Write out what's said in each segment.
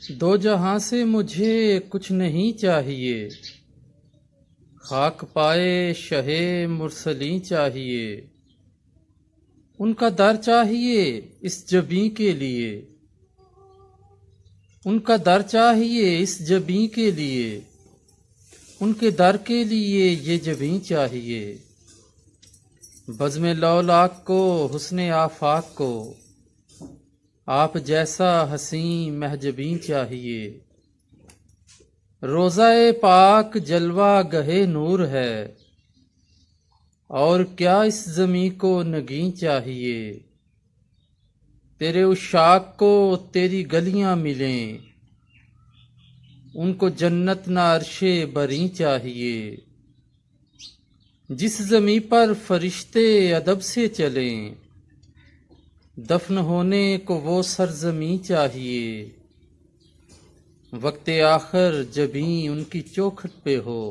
دو جہاں سے مجھے کچھ نہیں چاہیے، خاک پائے شہ مرسلیں چاہیے۔ ان کا در چاہیے اس جبیں کے لیے، ان کا در چاہیے اس جبیں کے لیے، ان کے در کے لیے یہ جبیں چاہیے۔ بزم لولاک کو حسن آفاق کو آپ جیسا حسین محجبیں چاہیے۔ روضہ پاک جلوہ گہے نور ہے، اور کیا اس زمیں کو نگیں چاہیے۔ تیرے عشاق کو تیری گلیاں ملیں، ان کو جنت نہ عرش بریں چاہیے۔ جس زمیں پر فرشتے ادب سے چلیں، دفن ہونے کو وہ سرزمیں چاہیے۔ وقت آخر جبیں ان کی چوکھٹ پہ ہو،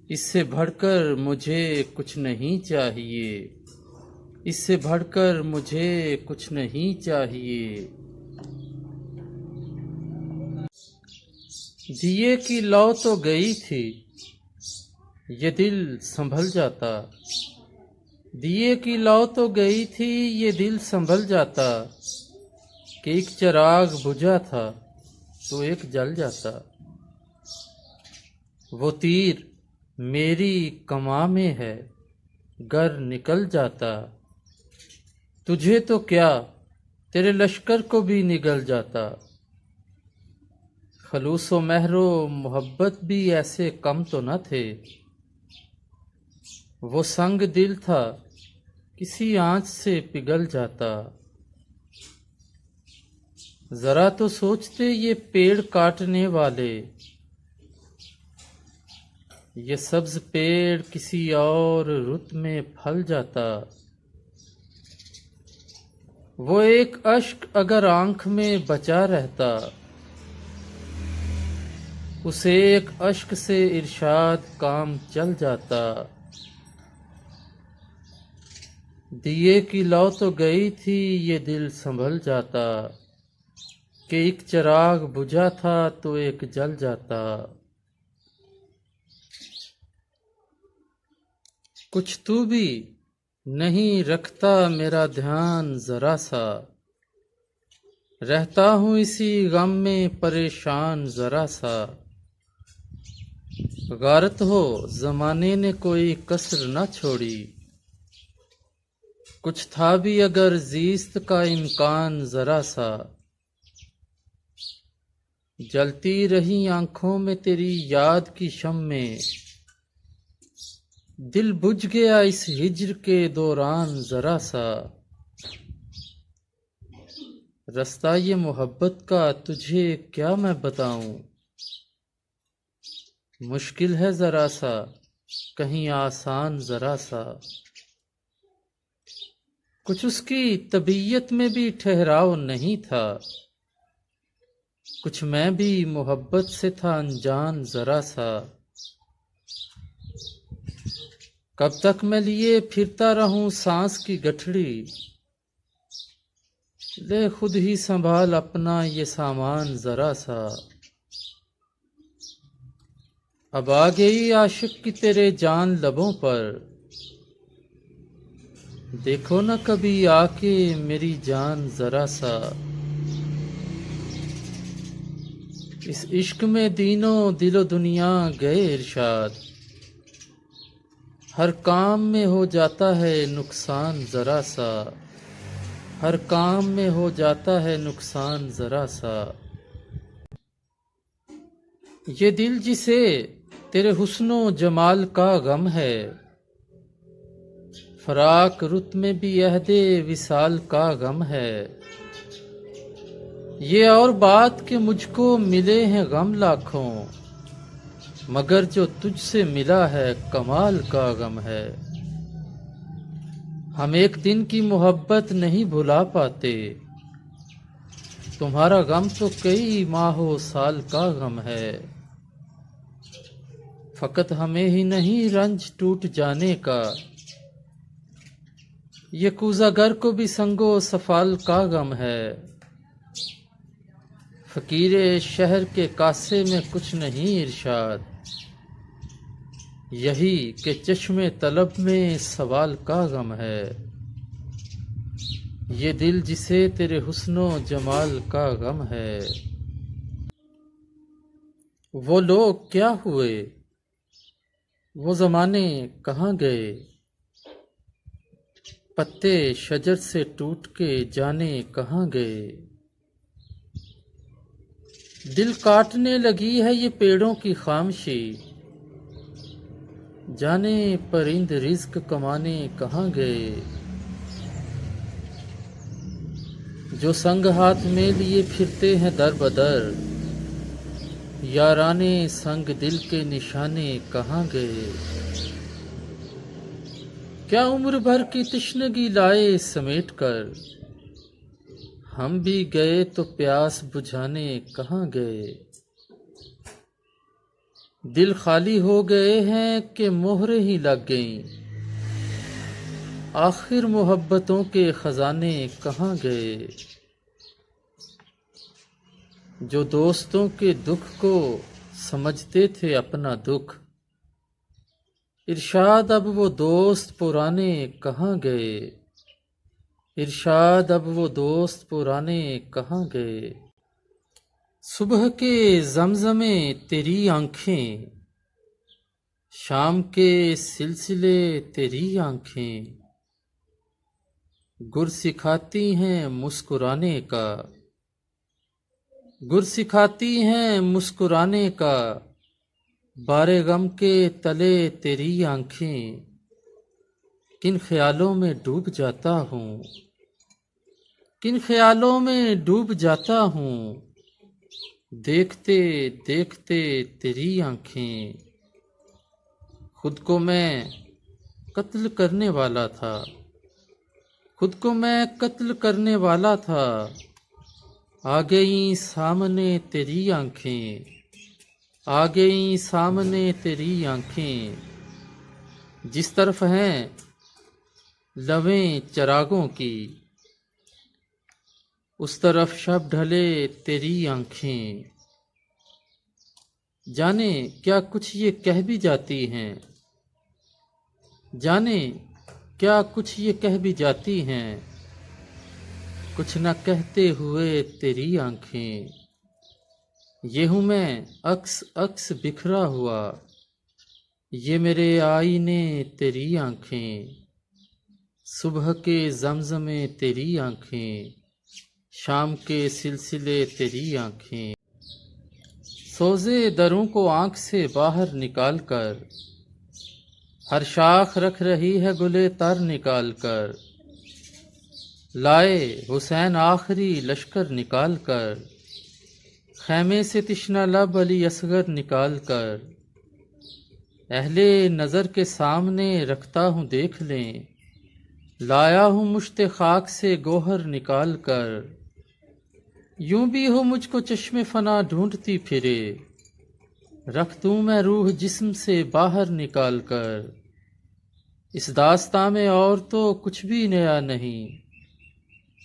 اس سے بڑھ کر مجھے کچھ نہیں چاہیے، اس سے بڑھ کر مجھے کچھ نہیں چاہیے۔ دیے کی لو تو گئی تھی، یہ دل سنبھل جاتا۔ دیے کی لو تو گئی تھی، یہ دل سنبھل جاتا، کہ ایک چراغ بجھا تھا تو ایک جل جاتا۔ وہ تیر میری کماں میں ہے، گر نکل جاتا۔ تجھے تو کیا، تیرے لشکر کو بھی نگل جاتا۔ خلوص و مہر و محبت بھی ایسے کم تو نہ تھے، وہ سنگ دل تھا کسی آنچ سے پگھل جاتا۔ ذرا تو سوچتے یہ پیڑ کاٹنے والے، یہ سبز پیڑ کسی اور رت میں پھل جاتا۔ وہ ایک اشک اگر آنکھ میں بچا رہتا، اس ایک اشک سے ارشاد کام چل جاتا۔ دیے کی لو تو گئی تھی، یہ دل سنبھل جاتا، کہ ایک چراغ بجھا تھا تو ایک جل جاتا۔ کچھ تو بھی نہیں رکھتا میرا دھیان ذرا سا، رہتا ہوں اسی غم میں پریشان ذرا سا۔ غارت ہو زمانے نے کوئی کسر نہ چھوڑی، کچھ تھا بھی اگر زیست کا امکان ذرا سا۔ جلتی رہی آنکھوں میں تیری یاد کی شمعیں، دل بجھ گیا اس ہجر کے دوران ذرا سا۔ رستہ یہ محبت کا تجھے کیا میں بتاؤں، مشکل ہے ذرا سا کہیں آسان ذرا سا۔ کچھ اس کی طبیعت میں بھی ٹھہراؤ نہیں تھا، کچھ میں بھی محبت سے تھا انجان ذرا سا۔ کب تک میں لیے پھرتا رہوں سانس کی گٹھڑی، لے خود ہی سنبھال اپنا یہ سامان ذرا سا۔ اب آ گئی عاشق کی تیرے جان لبوں پر، دیکھو نہ کبھی آ کے میری جان ذرا سا۔ اس عشق میں دینوں دل و دنیا گئے ارشاد، ہر کام میں ہو جاتا ہے نقصان ذرا سا، ہر کام میں ہو جاتا ہے نقصان ذرا سا۔ یہ دل جسے تیرے حسن و جمال کا غم ہے، فراق رت میں بھی عہد وصال کا غم ہے۔ یہ اور بات کہ مجھ کو ملے ہیں غم لاکھوں، مگر جو تجھ سے ملا ہے کمال کا غم ہے۔ ہم ایک دن کی محبت نہیں بھلا پاتے، تمہارا غم تو کئی ماہ و سال کا غم ہے۔ فقط ہمیں ہی نہیں رنج ٹوٹ جانے کا، یہ کوزہ گر کو بھی سنگ و سفال کا غم ہے۔ فقیر شہر کے کاسے میں کچھ نہیں ارشاد، یہی کہ چشم طلب میں سوال کا غم ہے، یہ دل جسے تیرے حسن و جمال کا غم ہے۔ وہ لوگ کیا ہوئے، وہ زمانے کہاں گئے، پتے شجر سے ٹوٹ کے جانے کہاں گئے۔ دل کاٹنے لگی ہے یہ پیڑوں کی خاموشی، جانے پرند رزق کمانے کہاں گئے۔ جو سنگ ہاتھ میں لیے پھرتے ہیں در بدر، یارانے سنگ دل کے نشانے کہاں گئے۔ کیا عمر بھر کی تشنگی لائے سمیٹ کر، ہم بھی گئے تو پیاس بجھانے کہاں گئے۔ دل خالی ہو گئے ہیں کہ مہریں ہی لگ گئیں، آخر محبتوں کے خزانے کہاں گئے۔ جو دوستوں کے دکھ کو سمجھتے تھے اپنا دکھ، ارشاد اب وہ دوست پرانے کہاں گئے۔ ارشاد اب وہ دوست پرانے کہاں گئے۔ صبح کے زمزمے تیری آنکھیں، شام کے سلسلے تیری آنکھیں، گر سکھاتی ہیں مسکرانے کا، گر سکھاتی ہیں مسکرانے کا، بار غم کے تلے تیری آنکھیں، کن خیالوں میں ڈوب جاتا ہوں، کن خیالوں میں ڈوب جاتا ہوں، دیکھتے دیکھتے تیری آنکھیں۔ خود کو میں قتل کرنے والا تھا، خود کو میں قتل کرنے والا تھا، آ گئیں سامنے تیری آنکھیں، آ گئیں سامنے تیری آنکھیں۔ جس طرف ہیں لویں چراغوں کی، اس طرف شب ڈھلے تیری آنکھیں۔ جانے کیا کچھ یہ کہہ بھی جاتی ہیں، جانے کیا کچھ یہ کہہ بھی جاتی ہیں، کچھ نہ کہتے ہوئے تیری آنکھیں۔ یہ ہوں میں عکس عکس بکھرا ہوا، یہ میرے آئینے تیری آنکھیں، صبح کے زمزمے تیری آنکھیں، شام کے سلسلے تیری آنکھیں۔ سوزے دروں کو آنکھ سے باہر نکال کر، ہر شاخ رکھ رہی ہے گلے تر نکال کر، لائے حسین آخری لشکر نکال کر، خیمے سے تشنہ لب علی اصغر نکال کر، اہل نظر کے سامنے رکھتا ہوں دیکھ لیں، لایا ہوں مشت خاک سے گوہر نکال کر۔ یوں بھی ہو مجھ کو چشم فنا ڈھونڈتی پھرے، رکھ دوں میں روح جسم سے باہر نکال کر۔ اس داستاں میں اور تو کچھ بھی نیا نہیں،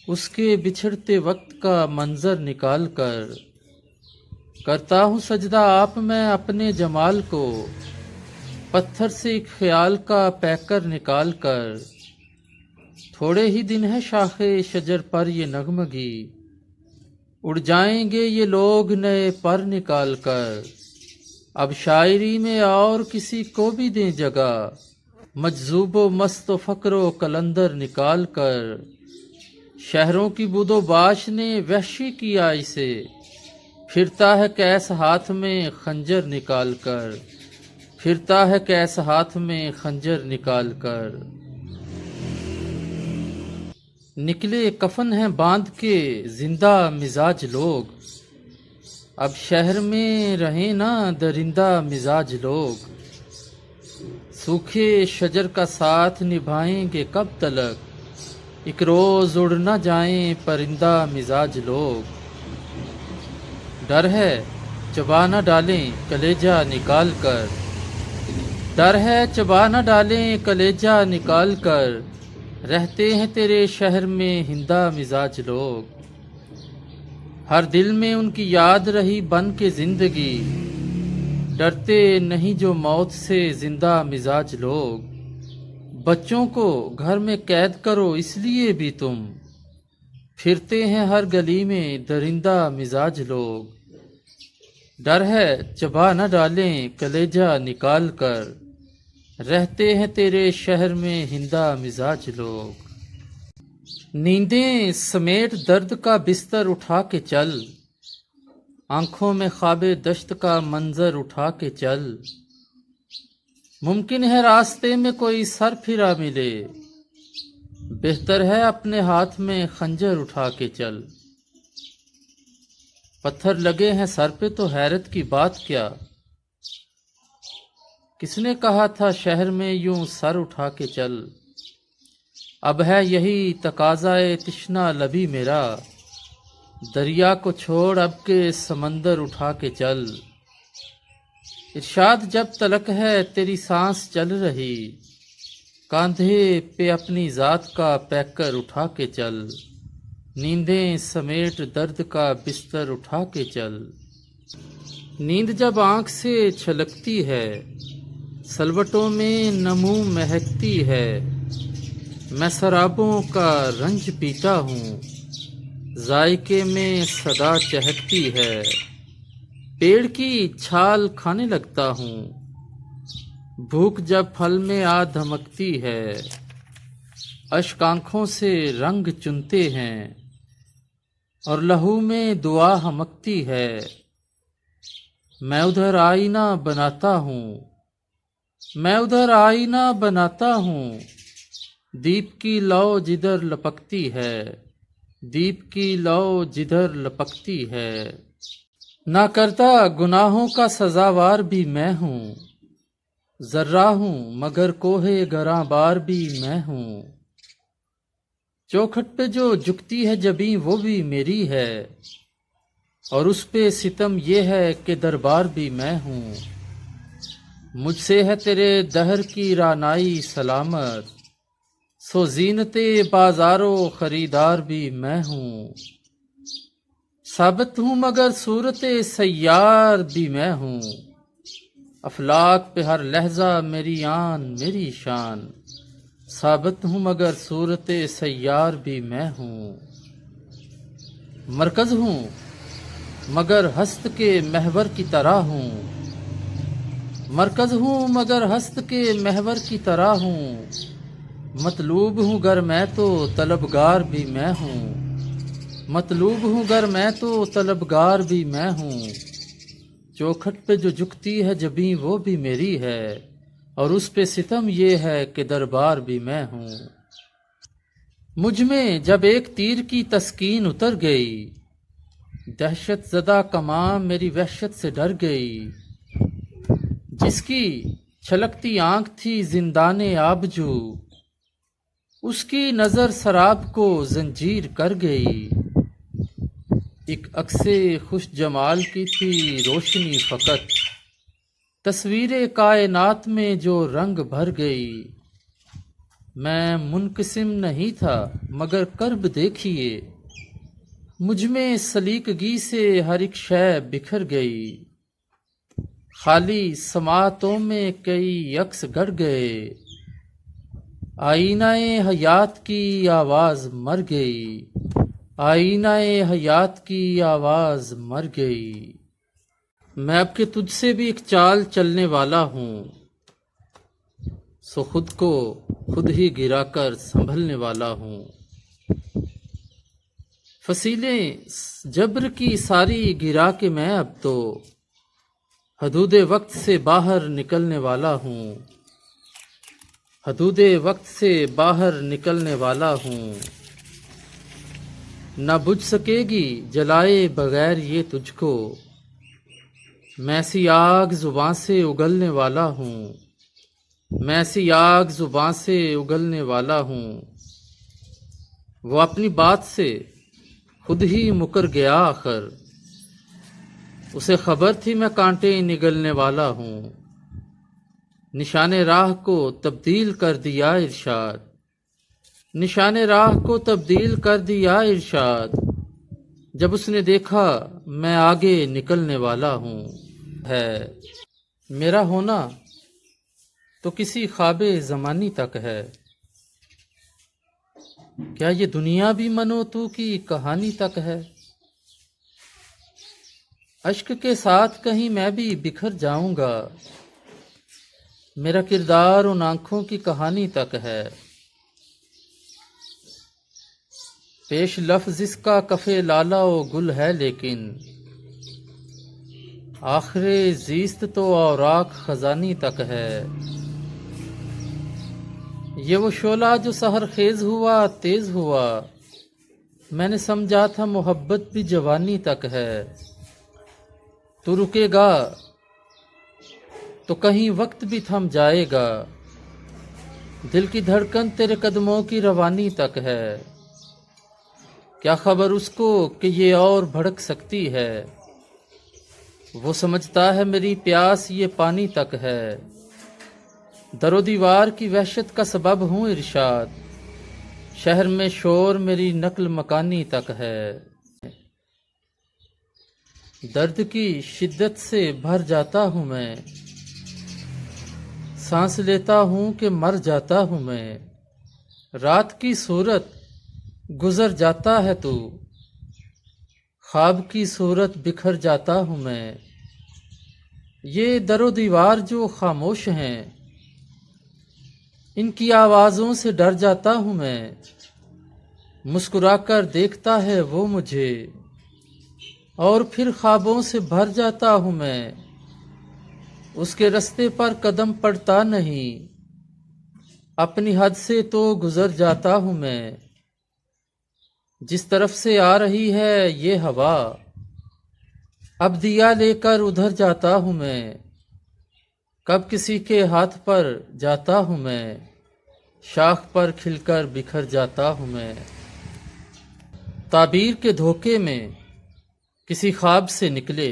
اس کے بچھڑتے وقت کا منظر نکال کر، کرتا ہوں سجدہ آپ میں اپنے جمال کو، پتھر سے ایک خیال کا پیکر نکال کر۔ تھوڑے ہی دن ہے شاخ شجر پر یہ نغمگی، اڑ جائیں گے یہ لوگ نئے پر نکال کر۔ اب شاعری میں اور کسی کو بھی دیں جگہ، مجذوب و مست و فقر و قلندر نکال کر۔ شہروں کی بود و باش نے وحشی کیا اسے، پھرتا ہے کیس ہاتھ میں خنجر نکال کر، پھرتا ہے کیس ہاتھ میں خنجر نکال کر۔ نکلے کفن ہیں باندھ کے زندہ مزاج لوگ، اب شہر میں رہیں نا درندہ مزاج لوگ، سوکھے شجر کا ساتھ نبھائیں گے کب تلک، ایک روز اڑ نہ جائیں پرندہ مزاج لوگ۔ ڈر ہے چبا نہ ڈالیں کلیجہ نکال کر، ڈر ہے چبا نہ ڈالیں کلیجہ نکال کر، رہتے ہیں تیرے شہر میں ہندہ مزاج لوگ۔ ہر دل میں ان کی یاد رہی بن کے زندگی، ڈرتے نہیں جو موت سے زندہ مزاج لوگ، بچوں کو گھر میں قید کرو اس لیے بھی تم، پھرتے ہیں ہر گلی میں درندہ مزاج لوگ، ڈر ہے چبا نہ ڈالیں کلیجہ نکال کر، رہتے ہیں تیرے شہر میں ہندہ مزاج لوگ، نیندیں سمیٹ درد کا بستر اٹھا کے چل، آنکھوں میں خواب دشت کا منظر اٹھا کے چل، ممکن ہے راستے میں کوئی سر پھرا ملے، بہتر ہے اپنے ہاتھ میں خنجر اٹھا کے چل، پتھر لگے ہیں سر پہ تو حیرت کی بات کیا، کس نے کہا تھا شہر میں یوں سر اٹھا کے چل، اب ہے یہی تقاضائے تشنا لبی میرا، دریا کو چھوڑ اب کے سمندر اٹھا کے چل، ارشاد جب تلک ہے تیری سانس چل رہی، کاندھے پہ اپنی ذات کا پیکر اٹھا کے چل، نیندیں سمیٹ درد کا بستر اٹھا کے چل، نیند جب آنکھ سے چھلکتی ہے، سلوٹوں میں نمو مہکتی ہے، میں سرابوں کا رنج پیتا ہوں، ذائقے میں صدا چہکتی ہے، پیڑ کی چھال کھانے لگتا ہوں، بھوک جب پھل میں آ دھمکتی ہے، اشک آنکھوں سے رنگ چنتے ہیں، اور لہو میں دعا ہمکتی ہے، میں ادھر آئینہ بناتا ہوں، میں ادھر آئینہ بناتا ہوں، دیپ کی لو جدھر لپکتی ہے، دیپ کی لو جدھر لپکتی ہے، نہ کرتا گناہوں کا سزاوار بھی میں ہوں، ذرہ ہوں مگر کوہ گراں بار بھی میں ہوں، چوکھٹ پہ جو جھکتی ہے جبیں وہ بھی میری ہے، اور اس پہ ستم یہ ہے کہ دربار بھی میں ہوں، مجھ سے ہے تیرے دہر کی رعنائی سلامت، سو زینت بازار و خریدار بھی میں ہوں، ثابت ہوں مگر صورت سیار بھی میں ہوں، افلاک پہ ہر لہجہ میری آن میری شان، ثابت ہوں مگر صورت سیار بھی میں ہوں، مرکز ہوں مگر ہست کے محور کی طرح ہوں، مرکز ہوں مگر ہست کے محور کی طرح ہوں، مطلوب ہوں گر میں تو طلبگار بھی میں ہوں، مطلوب ہوں گر میں تو طلبگار بھی میں ہوں، چوکھٹ پہ جو جھکتی ہے جبیں وہ بھی میری ہے، اور اس پہ ستم یہ ہے کہ دربار بھی میں ہوں، مجھ میں جب ایک تیر کی تسکین اتر گئی، دہشت زدہ کماں میری وحشت سے ڈر گئی، جس کی چھلکتی آنکھ تھی زندان آبجو، اس کی نظر سراب کو زنجیر کر گئی، ایک عکس خوش جمال کی تھی روشنی فقط، تصویر کائنات میں جو رنگ بھر گئی، میں منقسم نہیں تھا مگر کرب دیکھیے، مجھ میں سلیقگی سے ہر ایک شے بکھر گئی، خالی سماعتوں میں کئی عکس گڑ گئے، آئینہ حیات کی آواز مر گئی، آئینہ حیات کی آواز مر گئی، میں اب کہ تجھ سے بھی ایک چال چلنے والا ہوں، سو خود کو خود ہی گرا کر سنبھلنے والا ہوں، فصیلیں جبر کی ساری گرا کے میں اب تو حدود وقت سے باہر نکلنے والا ہوں، حدود وقت سے باہر نکلنے والا ہوں، نہ بجھ سکے گی جلائے بغیر یہ تجھ کو، میں سی آگ زباں سے اگلنے والا ہوں، میں سی آگ زباں سے اگلنے والا ہوں، وہ اپنی بات سے خود ہی مکر گیا آخر، اسے خبر تھی میں کانٹے نگلنے والا ہوں، نشان راہ کو تبدیل کر دیا ارشاد، نشان راہ کو تبدیل کر دیا ارشاد، جب اس نے دیکھا میں آگے نکلنے والا ہوں، ہے میرا ہونا تو کسی خواب زمانی تک ہے، کیا یہ دنیا بھی منو تو کی کہانی تک ہے؟ اشک کے ساتھ کہیں میں بھی بکھر جاؤں گا، میرا کردار ان آنکھوں کی کہانی تک ہے، پیش لفظ اس کا کف لالا و گل ہے، لیکن آخر زیست تو اوراق خزانی تک ہے۔ یہ وہ شعلہ جو سحر خیز ہوا تیز ہوا، میں نے سمجھا تھا محبت بھی جوانی تک ہے، تو رکے گا تو کہیں وقت بھی تھم جائے گا، دل کی دھڑکن تیرے قدموں کی روانی تک ہے، کیا خبر اس کو کہ یہ اور بھڑک سکتی ہے، وہ سمجھتا ہے میری پیاس یہ پانی تک ہے، در و دیوار کی وحشت کا سبب ہوں ارشاد، شہر میں شور میری نقل مکانی تک ہے، درد کی شدت سے بھر جاتا ہوں میں، سانس لیتا ہوں کہ مر جاتا ہوں میں، رات کی صورت گزر جاتا ہے تو، خواب کی صورت بکھر جاتا ہوں میں، یہ در و دیوار جو خاموش ہیں ان کی آوازوں سے ڈر جاتا ہوں میں، مسکرا کر دیکھتا ہے وہ مجھے اور پھر خوابوں سے بھر جاتا ہوں میں، اس کے رستے پر قدم پڑتا نہیں، اپنی حد سے تو گزر جاتا ہوں میں، جس طرف سے آ رہی ہے یہ ہوا اب دیا لے کر ادھر جاتا ہوں میں، کب کسی کے ہاتھ پر جاتا ہوں میں، شاخ پر کھل کر بکھر جاتا ہوں میں، تعبیر کے دھوکے میں کسی خواب سے نکلے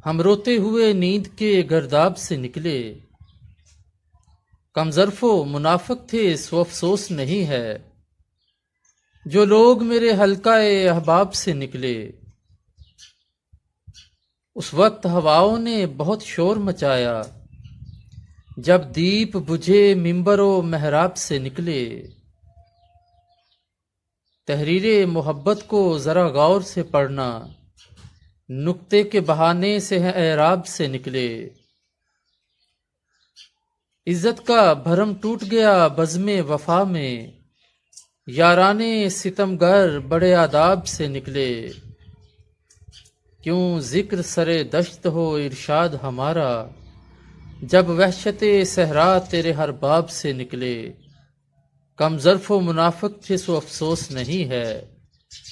ہم، روتے ہوئے نیند کے گرداب سے نکلے، کم ظرف و منافق تھے سو افسوس نہیں ہے، جو لوگ میرے حلقہ احباب سے نکلے، اس وقت ہواؤں نے بہت شور مچایا، جب دیپ بجھے ممبر و محراب سے نکلے، تحریر محبت کو ذرا غور سے پڑھنا، نکتے کے بہانے سے ہے اعراب سے نکلے، عزت کا بھرم ٹوٹ گیا بزم وفا میں، یارانے ستمگر بڑے آداب سے نکلے، کیوں ذکر سرے دشت ہو ارشاد ہمارا، جب وحشت صحرا تیرے ہر باب سے نکلے، کم ظرف و منافق تھے سو افسوس نہیں ہے،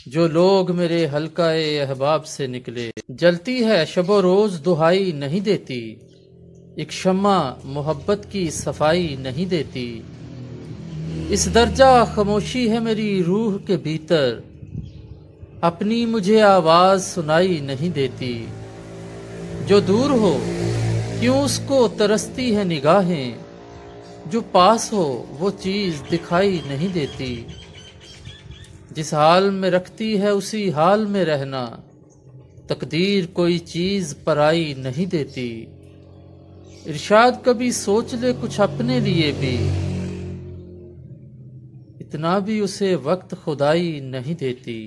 جو لوگ میرے حلقہ احباب سے نکلے، جلتی ہے شب و روز دہائی نہیں دیتی، ایک شمع محبت کی صفائی نہیں دیتی، اس درجہ خاموشی ہے میری روح کے بھیتر، اپنی مجھے آواز سنائی نہیں دیتی، جو دور ہو کیوں اس کو ترستی ہے نگاہیں، جو پاس ہو وہ چیز دکھائی نہیں دیتی، جس حال میں رکھتی ہے اسی حال میں رہنا، تقدیر کوئی چیز پرائی نہیں دیتی، ارشاد کبھی سوچ لے کچھ اپنے لیے بھی، اتنا بھی اسے وقت خدائی نہیں دیتی،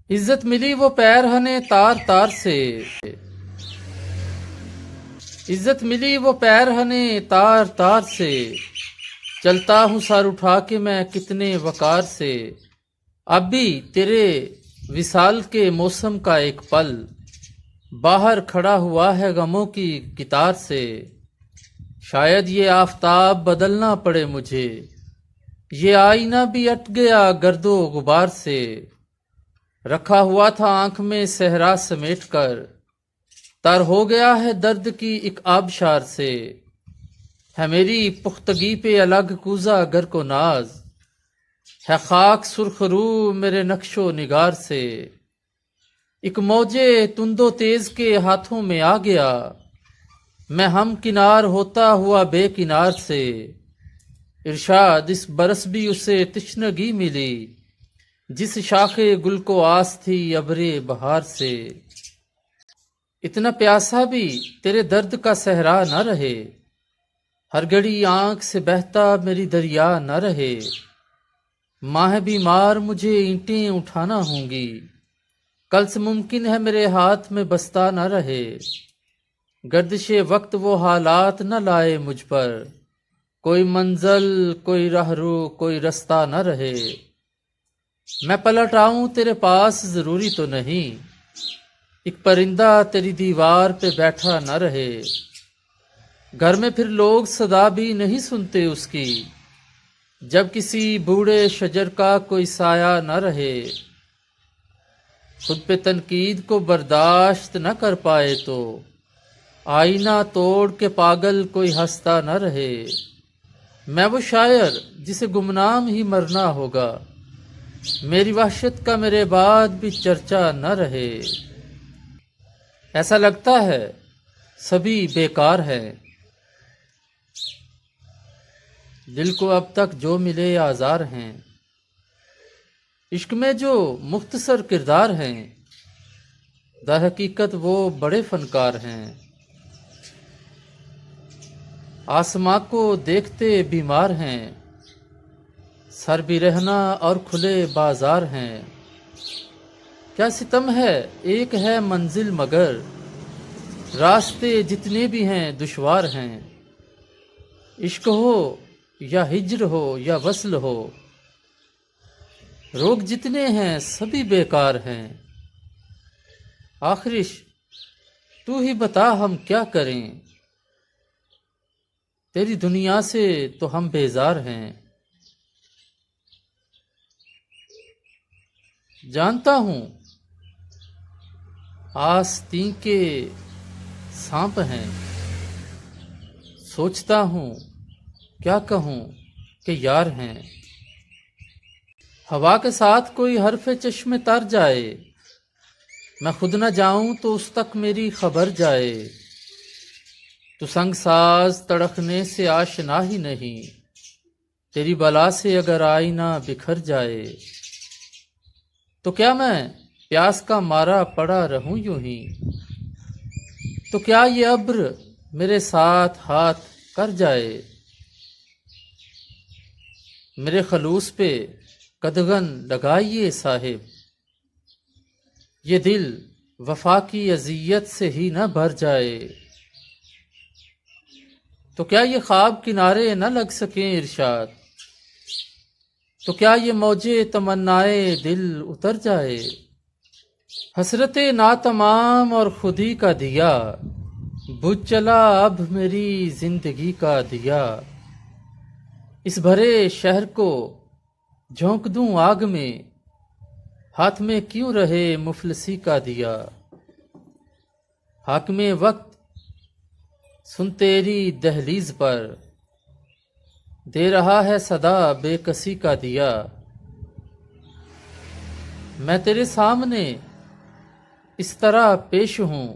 عزت ملی وہ پیرہنے تار تار سے، عزت ملی وہ پیرہنے تار تار سے، چلتا ہوں سر اٹھا کے میں کتنے وقار سے، اب بھی تیرے وصال کے موسم کا ایک پل، باہر کھڑا ہوا ہے غموں کی قطار سے، شاید یہ آفتاب بدلنا پڑے مجھے، یہ آئینہ بھی اٹ گیا گرد و غبار سے، رکھا ہوا تھا آنکھ میں صحرا سمیٹ کر، تر ہو گیا ہے درد کی ایک آبشار سے، ہے میری پختگی پہ الگ کوزہ گر کو ناز، ہے خاک سرخ رو میرے نقش و نگار سے، ایک موجے تند و تیز کے ہاتھوں میں آ گیا، میں ہم کنار ہوتا ہوا بے کنار سے، ارشاد اس برس بھی اسے تشنگی ملی، جس شاخ گل کو آس تھی ابر بہار سے، اتنا پیاسا بھی تیرے درد کا صحرا نہ رہے، ہر گھڑی آنکھ سے بہتا میری دریا نہ رہے، ماہ بیمار مجھے اینٹیں اٹھانا ہوں گی، کل سے ممکن ہے میرے ہاتھ میں بستہ نہ رہے، گردش وقت وہ حالات نہ لائے مجھ پر، کوئی منزل کوئی راہرو کوئی رستہ نہ رہے، میں پلٹ آؤں تیرے پاس ضروری تو نہیں، ایک پرندہ تیری دیوار پہ بیٹھا نہ رہے، گھر میں پھر لوگ صدا بھی نہیں سنتے اس کی، جب کسی بوڑھے شجر کا کوئی سایہ نہ رہے، خود پہ تنقید کو برداشت نہ کر پائے تو آئینہ توڑ کے پاگل کوئی ہنستا نہ رہے، میں وہ شاعر جسے گمنام ہی مرنا ہوگا، میری وحشت کا میرے بعد بھی چرچا نہ رہے، ایسا لگتا ہے سبھی بیکار ہے، دل کو اب تک جو ملے آزار ہیں، عشق میں جو مختصر کردار ہیں، در حقیقت وہ بڑے فنکار ہیں، آسماں کو دیکھتے بیمار ہیں، سر بھی رہنا اور کھلے بازار ہیں، کیا ستم ہے ایک ہے منزل مگر راستے جتنے بھی ہیں دشوار ہیں، عشق ہو یا ہجر ہو یا وصل ہو، روگ جتنے ہیں سبھی بیکار ہیں، آخرش تو ہی بتا ہم کیا کریں، تیری دنیا سے تو ہم بیزار ہیں، جانتا ہوں آستین کے سانپ ہیں، سوچتا ہوں کیا کہوں کہ یار ہیں، ہوا کے ساتھ کوئی حرف چشم تر جائے، میں خود نہ جاؤں تو اس تک میری خبر جائے، تو سنگ ساز تڑکنے سے آشنا ہی نہیں، تیری بلا سے اگر آئینہ بکھر جائے، تو کیا میں پیاس کا مارا پڑا رہوں یوں ہی، تو کیا یہ ابر میرے ساتھ ہاتھ کر جائے، میرے خلوص پہ قدغن لگائیے صاحب، یہ دل وفا کی اذیت سے ہی نہ بھر جائے، تو کیا یہ خواب کنارے نہ لگ سکیں ارشاد، تو کیا یہ موجے تمنائے دل اتر جائے، حسرت ناتمام اور خودی کا دیا بجھ چلا اب میری زندگی کا دیا، اس بھرے شہر کو جھونک دوں آگ میں، ہاتھ میں کیوں رہے مفلسی کا دیا، حاکم وقت سن تیری دہلیز پر دے رہا ہے صدا بے کسی کا دیا، میں تیرے سامنے اس طرح پیش ہوں،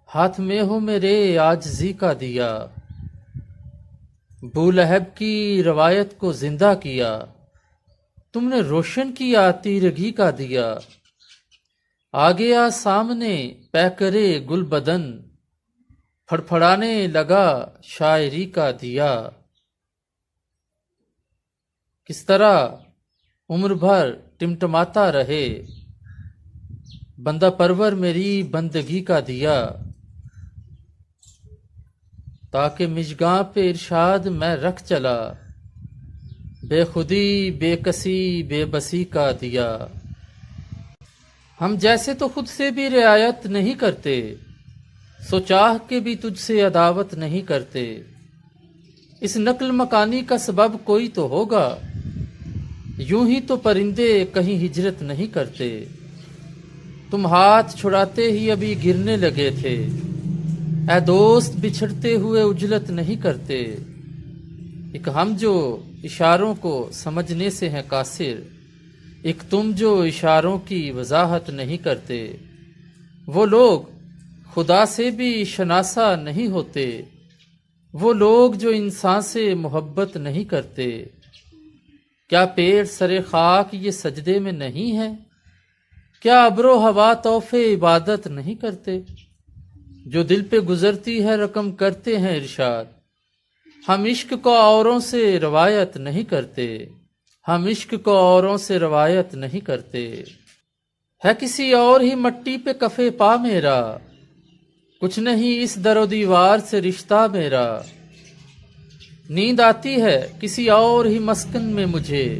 ہاتھ میں ہو میرے عاجزی کا دیا، بولہب کی روایت کو زندہ کیا، تم نے روشن کیا تیرگی کا دیا، آ گیا سامنے پیکرے گل بدن، پھڑپھڑانے لگا شاعری کا دیا، کس طرح عمر بھر ٹمٹماتا رہے بندہ پرور میری بندگی کا دیا، تاکہ مژگاں پہ ارشاد میں رکھ چلا، بے خودی بے کسی بے بسی کا دیا، ہم جیسے تو خود سے بھی رعایت نہیں کرتے، سو چاہ کے بھی تجھ سے عداوت نہیں کرتے، اس نقل مکانی کا سبب کوئی تو ہوگا، یوں ہی تو پرندے کہیں ہجرت نہیں کرتے، تم ہاتھ چھڑاتے ہی ابھی گرنے لگے تھے، اے دوست بچھڑتے ہوئے اجلت نہیں کرتے، ایک ہم جو اشاروں کو سمجھنے سے ہیں قاصر، ایک تم جو اشاروں کی وضاحت نہیں کرتے، وہ لوگ خدا سے بھی شناسا نہیں ہوتے، وہ لوگ جو انسان سے محبت نہیں کرتے، کیا پیڑ سر خاک یہ سجدے میں نہیں ہے؟ کیا ابر و ہوا طوف عبادت نہیں کرتے؟ جو دل پہ گزرتی ہے رقم کرتے ہیں ارشاد۔ ہم عشق کو اوروں سے روایت نہیں کرتے، ہم عشق کو اوروں سے روایت نہیں کرتے۔ ہے کسی اور ہی مٹی پہ کف پا میرا، کچھ نہیں اس در و دیوار سے رشتہ میرا۔ نیند آتی ہے کسی اور ہی مسکن میں مجھے،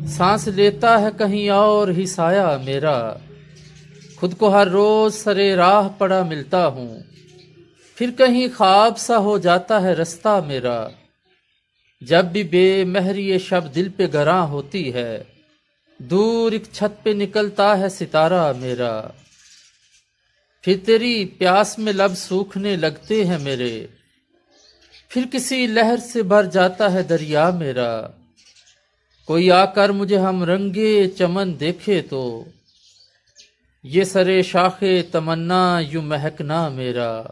سانس لیتا ہے کہیں اور ہی سایہ میرا۔ خود کو ہر روز سرے راہ پڑا ملتا ہوں، پھر کہیں خواب سا ہو جاتا ہے رستہ میرا۔ جب بھی بے مہری شب دل پہ گراں ہوتی ہے، دور ایک چھت پہ نکلتا ہے ستارہ میرا۔ پھر تیری پیاس میں لب سوکھنے لگتے ہیں میرے، پھر کسی لہر سے بھر جاتا ہے دریا میرا۔ کوئی آ کر مجھے ہم رنگے چمن دیکھے تو، یہ سرے شاخ تمنا یوں مہکنا میرا۔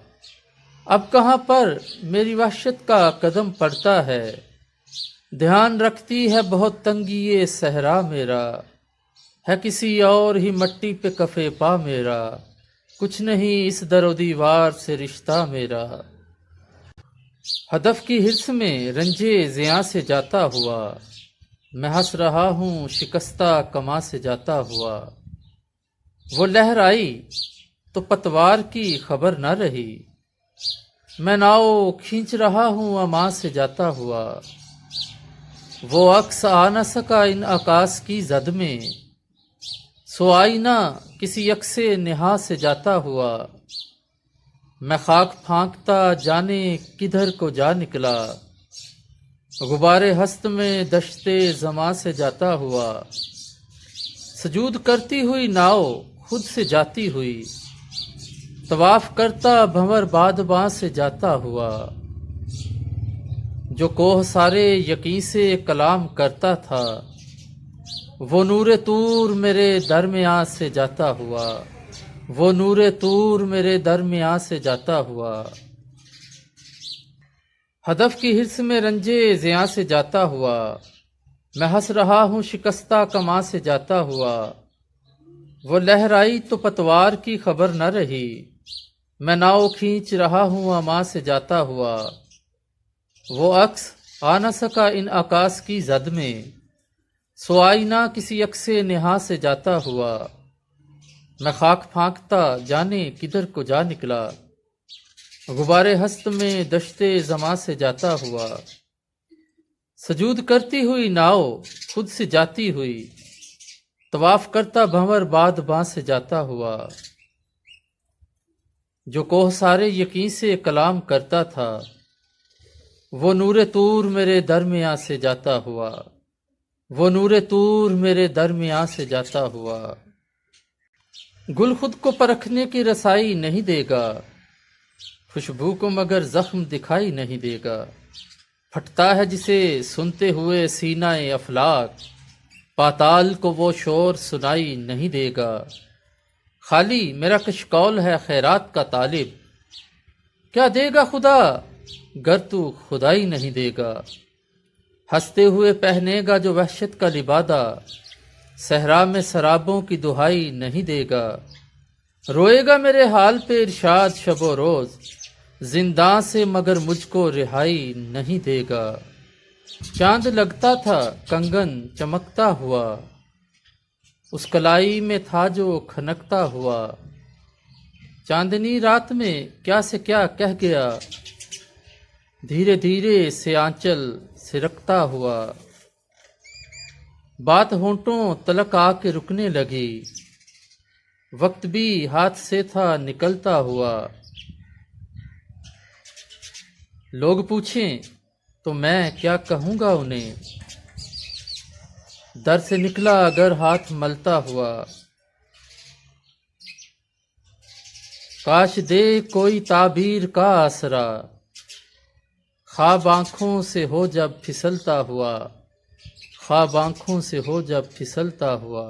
اب کہاں پر میری وحشت کا قدم پڑتا ہے، دھیان رکھتی ہے بہت تنگی یہ صحرا میرا۔ ہے کسی اور ہی مٹی پہ کف پا میرا، کچھ نہیں اس در و دیوار سے رشتہ میرا۔ ہدف کی حرص میں رنجے زیاں سے جاتا ہوا، میں ہنس رہا ہوں شکستہ کماں سے جاتا ہوا۔ وہ لہر آئی تو پتوار کی خبر نہ رہی، میں ناؤ کھینچ رہا ہوں اماں سے جاتا ہوا۔ وہ عکس آ نہ سکا ان عکاس کی زد میں، سو آئینہ کسی عکس نہا سے جاتا ہوا۔ میں خاک پھانکتا جانے کدھر کو جا نکلا، غبار ہست میں دشتے زماں سے جاتا ہوا۔ سجود کرتی ہوئی ناؤ خود سے جاتی ہوئی، طواف کرتا بھنور بادباں سے جاتا ہوا۔ جو کوہ سارے یقین سے کلام کرتا تھا، وہ نور طور میرے درمیان سے جاتا ہوا، وہ نور طور میرے درمیان سے جاتا ہوا۔ ہدف کی حرص میں رنجے زیاں سے جاتا ہوا، میں ہنس رہا ہوں شکستہ کماں سے جاتا ہوا۔ وہ لہر آئی تو پتوار کی خبر نہ رہی، میں ناؤ کھینچ رہا ہوں اماں سے جاتا ہوا۔ وہ عکس آ نہ سکا ان عکاس کی زد میں، سو آئینہ کسی عکس نہا سے جاتا ہوا۔ میں خاک پھانکتا جانے کدھر کو جا نکلا، غبار ہست میں دشتے زماں سے جاتا ہوا۔ سجود کرتی ہوئی ناؤ خود سے جاتی ہوئی، طواف کرتا بھنور بادباں سے جاتا ہوا۔ جو کوہ سارے یقین سے کلام کرتا تھا، وہ نور طور میرے درمیان سے جاتا ہوا، وہ نور طور میرے درمیان سے جاتا ہوا۔ گل خود کو پرکھنے کی رسائی نہیں دے گا، خوشبو کو مگر زخم دکھائی نہیں دے گا۔ پھٹتا ہے جسے سنتے ہوئے سینہ افلاک، پاتال کو وہ شور سنائی نہیں دے گا۔ خالی میرا کشکول ہے خیرات کا طالب، کیا دے گا خدا گر تو خدائی نہیں دے گا۔ ہنستے ہوئے پہنے گا جو وحشت کا لبادہ، صحرا میں سرابوں کی دہائی نہیں دے گا۔ روئے گا میرے حال پہ ارشاد شب و روز، زنداں سے مگر مجھ کو رہائی نہیں دے گا۔ چاند لگتا تھا کنگن چمکتا ہوا، اس کلائی میں تھا جو کھنکتا ہوا۔ چاندنی رات میں کیا سے کیا کہہ گیا، دھیرے دھیرے سے آنچل سرکتا ہوا۔ بات ہونٹوں تلک آ کے رکنے لگی، وقت بھی ہاتھ سے تھا نکلتا ہوا۔ لوگ پوچھیں تو میں کیا کہوں گا انہیں، در سے نکلا اگر ہاتھ ملتا ہوا۔ کاش دے کوئی تعبیر کا آسرا، خواب آنکھوں سے ہو جب پھسلتا ہوا، خواب آنکھوں سے ہو جب پھسلتا ہوا۔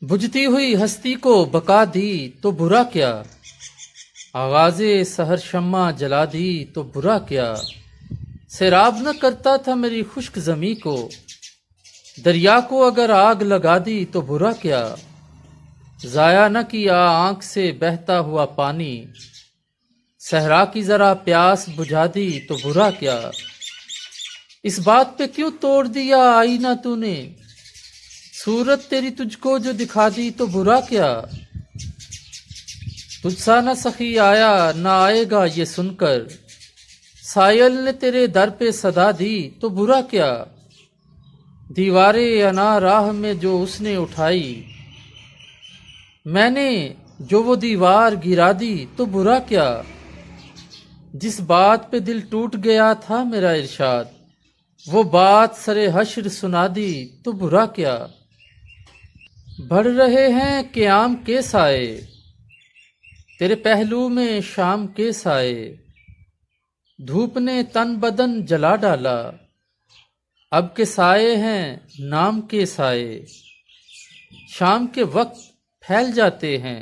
بجھتی ہوئی ہستی کو بقا دی تو برا کیا، آغاز سحر شمع جلا دی تو برا کیا۔ سیراب نہ کرتا تھا میری خشک زمیں کو، دریا کو اگر آگ لگا دی تو برا کیا، ضائع نہ کیا آنکھ سے بہتا ہوا پانی، صحرا کی ذرا پیاس بجھا دی تو برا کیا، اس بات پہ کیوں توڑ دیا آئینہ تو نے، صورت تیری تجھ کو جو دکھا دی تو برا کیا، تجھ سا نہ سخی آیا نہ آئے گا یہ سن کر، سائل نے تیرے در پہ صدا دی تو برا کیا، دیوارے انا راہ میں جو اس نے اٹھائی، میں نے جو وہ دیوار گرا دی تو برا کیا، جس بات پہ دل ٹوٹ گیا تھا میرا ارشاد، وہ بات سرے حشر سنا دی تو برا کیا، بڑھ رہے ہیں قیام کے سائے، تیرے پہلو میں شام کے سائے، دھوپ نے تن بدن جلا ڈالا، اب کے سائے ہیں نام کے سائے، شام کے وقت پھیل جاتے ہیں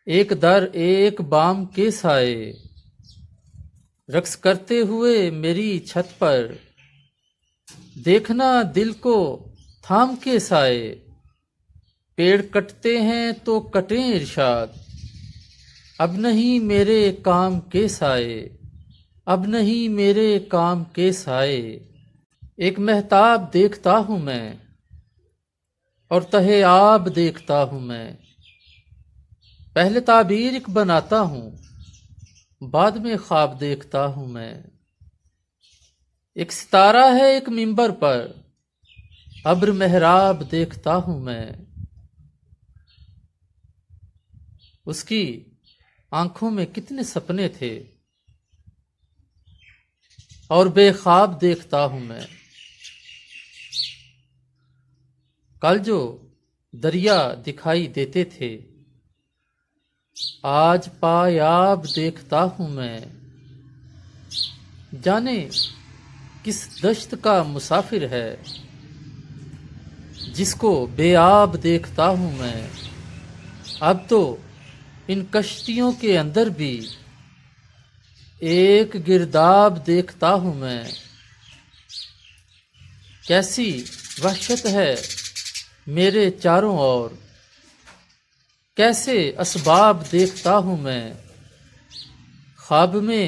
ایک در ایک بام کے سائے، رقص کرتے ہوئے میری چھت پر دیکھنا دل کو تھام کے سائے، پیڑ کٹتے ہیں تو کٹیں ارشاد، اب نہیں میرے کام کے سائے، اب نہیں میرے کام کے سائے، ایک مہتاب دیکھتا ہوں میں اور تہے آب دیکھتا ہوں میں، پہلے تعبیر ایک بناتا ہوں بعد میں خواب دیکھتا ہوں میں، ایک ستارہ ہے ایک منبر پر ابر محراب دیکھتا ہوں میں، اس کی آنکھوں میں کتنے سپنے تھے اور بے خواب دیکھتا ہوں میں، کل جو دریا دکھائی دیتے تھے آج پایاب دیکھتا ہوں میں، جانے کس دشت کا مسافر ہے جس کو بے آب دیکھتا ہوں میں، اب تو ان کشتیوں کے اندر بھی ایک گرداب دیکھتا ہوں میں، کیسی وحشت ہے میرے چاروں اور، کیسے اسباب دیکھتا ہوں میں، خواب میں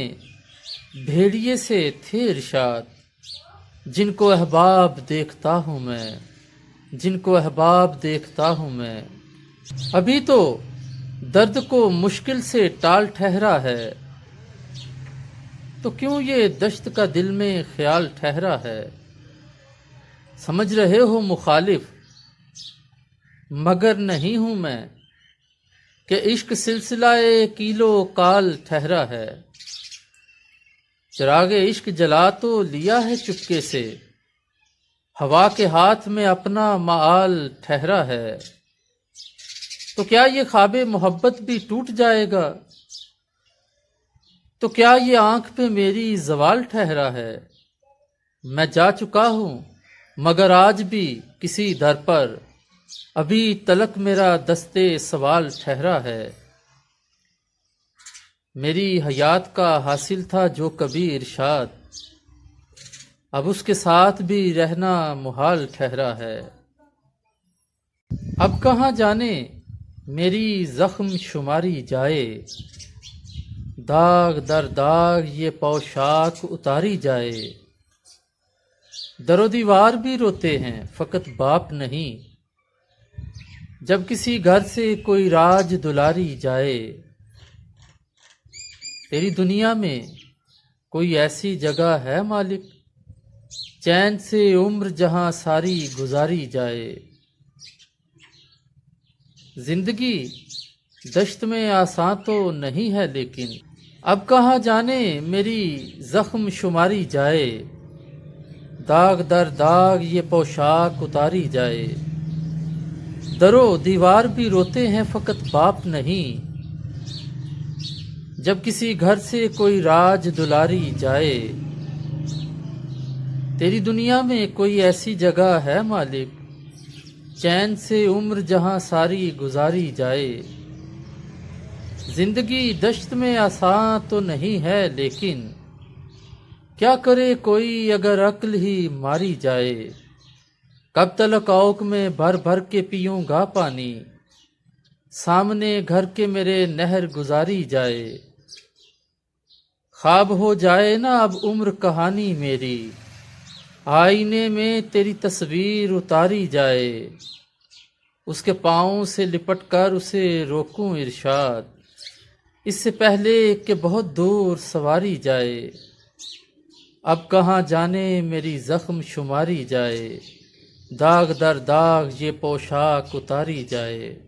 بھیڑیے سے تھے ارشاد جن کو احباب دیکھتا ہوں میں، جن کو احباب دیکھتا ہوں میں، ابھی تو درد کو مشکل سے ٹال ٹھہرا ہے تو کیوں یہ دشت کا دل میں خیال ٹھہرا ہے، سمجھ رہے ہو مخالف مگر نہیں ہوں میں کہ عشق سلسلہ کیلو کال ٹھہرا ہے، چراغ عشق جلا تو لیا ہے چپکے سے، ہوا کے ہاتھ میں اپنا مآل ٹھہرا ہے، تو کیا یہ خواب محبت بھی ٹوٹ جائے گا، تو کیا یہ آنکھ پہ میری زوال ٹھہرا ہے، میں جا چکا ہوں مگر آج بھی کسی در پر ابھی تلک میرا دستے سوال ٹھہرا ہے، میری حیات کا حاصل تھا جو کبھی ارشاد، اب اس کے ساتھ بھی رہنا محال ٹھہرا ہے، اب کہاں جانے میری زخم شماری جائے، داغ در داغ یہ پوشاک اتاری جائے، در و دیوار بھی روتے ہیں فقط باپ نہیں، جب کسی گھر سے کوئی راج دلاری جائے، تیری دنیا میں کوئی ایسی جگہ ہے مالک چین سے عمر جہاں ساری گزاری جائے، زندگی دشت میں آسان تو نہیں ہے لیکن اب کہاں جانے میری زخم شماری جائے، داغ در داغ یہ پوشاک اتاری جائے، درو دیوار بھی روتے ہیں فقط باپ نہیں، جب کسی گھر سے کوئی راج دلاری جائے، تیری دنیا میں کوئی ایسی جگہ ہے مالک چین سے عمر جہاں ساری گزاری جائے، زندگی دشت میں آسان تو نہیں ہے لیکن کیا کرے کوئی اگر عقل ہی ماری جائے، کب تلک اوک میں بھر بھر کے پیوں گا پانی، سامنے گھر کے میرے نہر گزاری جائے۔ خواب ہو جائے نا اب عمر کہانی میری، آئینے میں تیری تصویر اتاری جائے۔ اس کے پاؤں سے لپٹ کر اسے روکوں ارشاد، اس سے پہلے کہ بہت دور سواری جائے۔ اب کہاں جانے میری زخم شماری جائے، داغ در داغ یہ پوشاک اتاری جائے۔